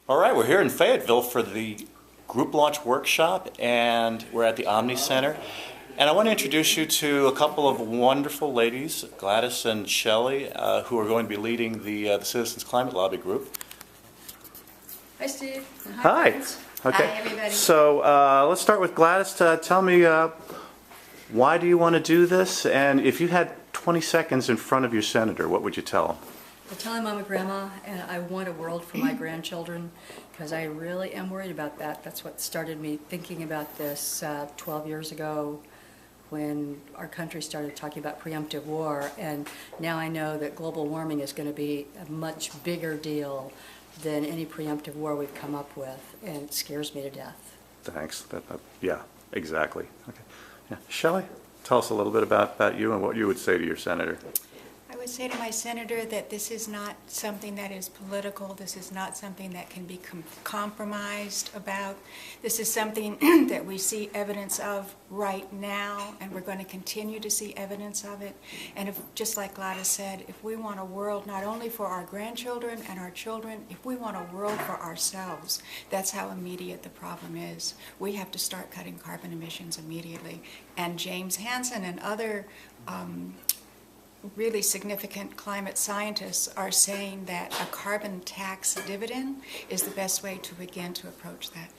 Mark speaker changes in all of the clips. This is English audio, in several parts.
Speaker 1: All right, we're here in Fayetteville for the group launch workshop, and we're at the Omni Center. And I want to introduce you to a couple of wonderful ladies, Gladys and Shelley, who are going to be leading the Citizens Climate Lobby group.
Speaker 2: Hi, Steve.
Speaker 1: Hi.
Speaker 2: Friends.
Speaker 1: Okay.
Speaker 2: Hi, everybody.
Speaker 1: So let's start with Gladys. Tell me, why do you want to do this? And if you had 20 seconds in front of your senator, what would you tell him?
Speaker 2: I tell him I'm a grandma and I want a world for my grandchildren because I really am worried about that. That's what started me thinking about this 12 years ago when our country started talking about preemptive war, and now I know that global warming is going to be a much bigger deal than any preemptive war we've come up with, and it scares me to death.
Speaker 1: Thanks. Yeah, exactly. Okay. Yeah. Shelley, tell us a little bit about you and what you would say to your senator.
Speaker 3: I would say to my senator that this is not something that is political. This is not something that can be compromised about. This is something that we see evidence of right now, and we're going to continue to see evidence of it. And if, just like Gladys said, if we want a world not only for our grandchildren and our children, if we want a world for ourselves, that's how immediate the problem is. We have to start cutting carbon emissions immediately. And James Hansen and other really significant climate scientists are saying that a carbon tax dividend is the best way to begin to approach that.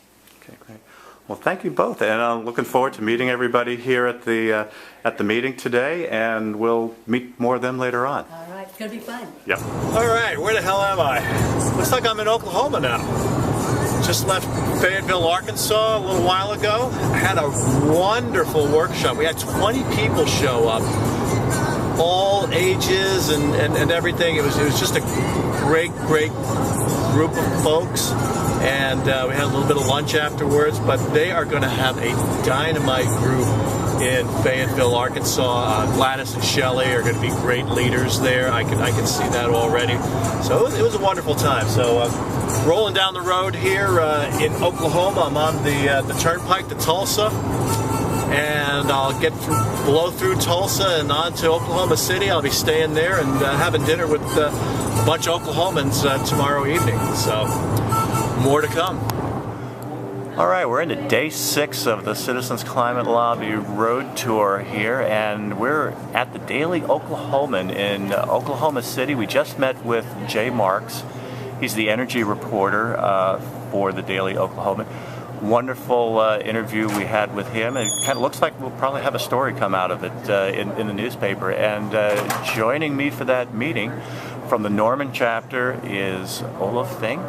Speaker 1: Okay, great. Well, thank you both, and I'm looking forward to meeting everybody here at the meeting today, and we'll meet more of them later on.
Speaker 2: All right, it's going to be fun.
Speaker 1: Yep. All right, where the hell am I? Looks like I'm in Oklahoma now. Just left Fayetteville, Arkansas a little while ago. I had a wonderful workshop. We had 20 people show up, all ages and everything. It was just a great group of folks, and we had a little bit of lunch afterwards. But they are going to have a dynamite group in Fayetteville, Arkansas. Gladys and Shelley are going to be great leaders there. I can see that already. So it was a wonderful time. So rolling down the road here in Oklahoma, I'm on the turnpike to Tulsa. And I'll blow through Tulsa and on to Oklahoma City. I'll be staying there and having dinner with a bunch of Oklahomans tomorrow evening. So, more to come. All right, we're into day 6 of the Citizens Climate Lobby road tour here, and we're at the Daily Oklahoman in Oklahoma City. We just met with Jay Marks. He's the energy reporter for the Daily Oklahoman. Wonderful interview we had with him. It kind of looks like we'll probably have a story come out of it in the newspaper. And joining me for that meeting from the Norman chapter is Olaf Fink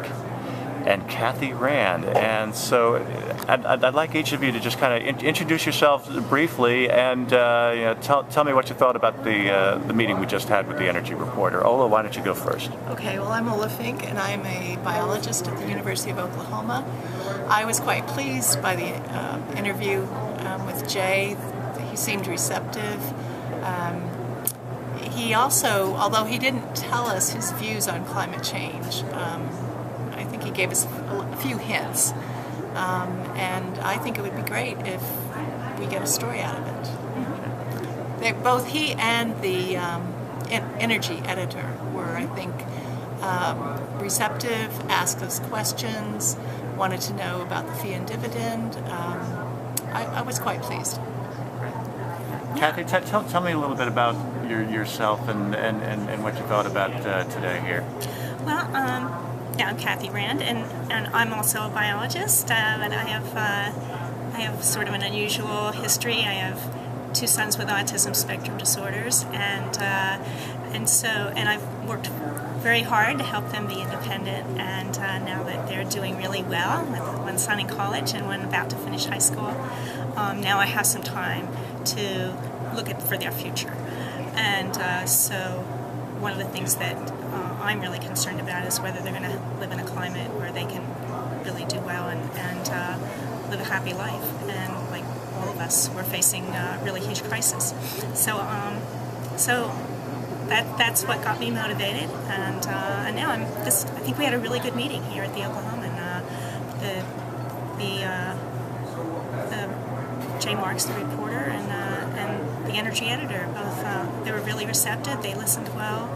Speaker 1: and Kathy Rand. And so I'd like each of you to just kind of introduce yourselves briefly and tell me what you thought about the meeting we just had with the energy reporter. Ola, why don't you go first?
Speaker 4: Okay, well, I'm Ola Fink, and I'm a biologist at the University of Oklahoma. I was quite pleased by the interview with Jay. He seemed receptive. He also, although he didn't tell us his views on climate change, I think he gave us a few hints. And I think it would be great if we get a story out of it. Both he and the energy editor were, I think, receptive, asked us questions, wanted to know about the fee and dividend. I was quite pleased.
Speaker 1: Kathy, tell me a little bit about yourself and what you thought about today here.
Speaker 5: Well, I'm Kathy Rand, and I'm also a biologist, but I have sort of an unusual history. I have 2 sons with autism spectrum disorders, and I've worked very hard to help them be independent, and now that they're doing really well, with one son in college and one about to finish high school, now I have some time to look for their future. And so one of the things that I'm really concerned about is whether they're going to live in a climate where they can really do well and live a happy life. And like all of us, we're facing a really huge crisis. So that's what got me motivated. And now I think we had a really good meeting here at the Oklahoman. Jay Marks, the reporter, and the energy editor, both they were really receptive. They listened well.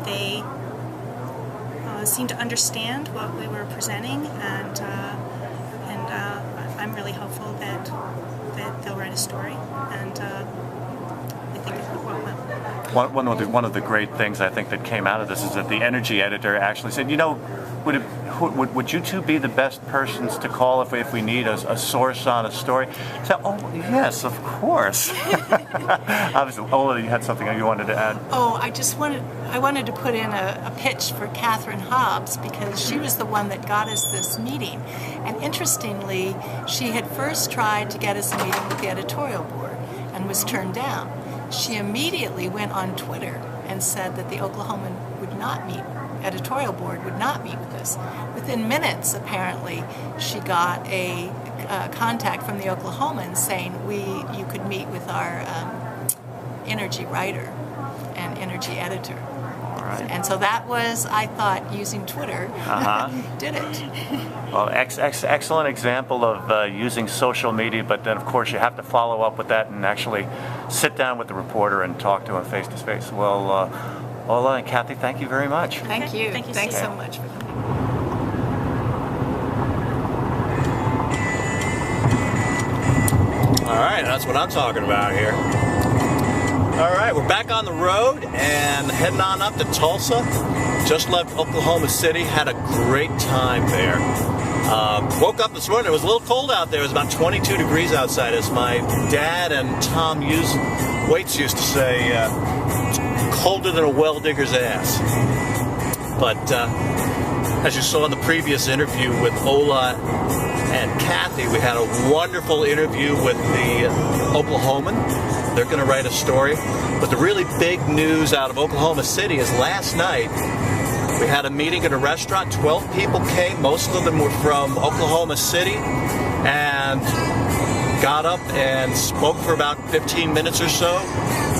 Speaker 5: They seemed to understand what we were presenting, and I'm really hopeful that they'll write a story, and I think it will well.
Speaker 1: One of the great things I think that came out of this is that the energy editor actually said, would you two be the best persons to call if we need a source on a story? So, oh yes, of course. Obviously, Ola, you had something you wanted to add.
Speaker 4: Oh, I wanted to put in a pitch for Catherine Hobbs, because she was the one that got us this meeting. And interestingly, she had first tried to get us a meeting with the editorial board and was turned down. She immediately went on Twitter and said that the Oklahoman would not meet, editorial board would not meet with us. Within minutes, apparently, she got a contact from the Oklahoman saying you could meet with our energy writer and energy editor.
Speaker 1: All right.
Speaker 4: And so that was, I thought, using Twitter did it.
Speaker 1: Well, excellent example of using social media, but then of course you have to follow up with that and actually sit down with the reporter and talk to him face to face. Well, Ola and Kathy, thank you very much.
Speaker 4: Thank you.
Speaker 5: Thank you,
Speaker 4: Thanks
Speaker 5: Steve.
Speaker 4: so much for coming.
Speaker 1: All right, that's what I'm talking about here. All right, we're back on the road and heading on up to Tulsa. Just left Oklahoma City, had a great time there. Woke up this morning, it was a little cold out there. It was about 22 degrees outside, as my dad and Tom Waits used to say, colder than a well digger's ass. But as you saw in the previous interview with Ola and Kathy, we had a wonderful interview with the Oklahoman. They're going to write a story. But the really big news out of Oklahoma City is last night we had a meeting at a restaurant. 12 people came. Most of them were from Oklahoma City, and got up and spoke for about 15 minutes or so,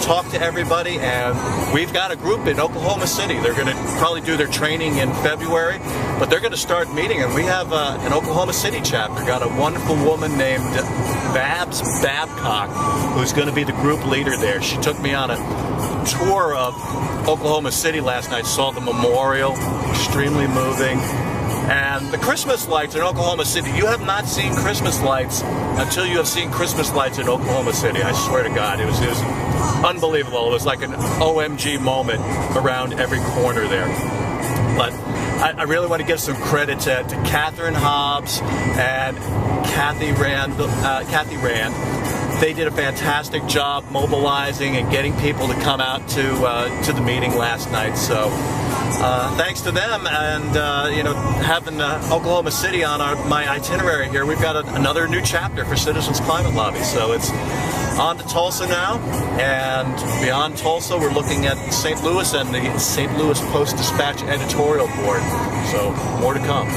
Speaker 1: talked to everybody, and we've got a group in Oklahoma City. They're going to probably do their training in February, but they're going to start meeting, and we have an Oklahoma City chapter. Got a wonderful woman named Babs Babcock, who's going to be the group leader there. She took me on a tour of Oklahoma City last night, saw the memorial, extremely moving. And the Christmas lights in Oklahoma City, you have not seen Christmas lights until you have seen Christmas lights in Oklahoma City. I swear to God, it was unbelievable. It was like an OMG moment around every corner there. But I really want to give some credit to Catherine Hobbs and Kathy Rand. They did a fantastic job mobilizing and getting people to come out to the meeting last night. So thanks to them, and having Oklahoma City on my itinerary here, we've got another new chapter for Citizens Climate Lobby. So it's on to Tulsa now, and beyond Tulsa, we're looking at St. Louis and the St. Louis Post-Dispatch editorial board. So more to come.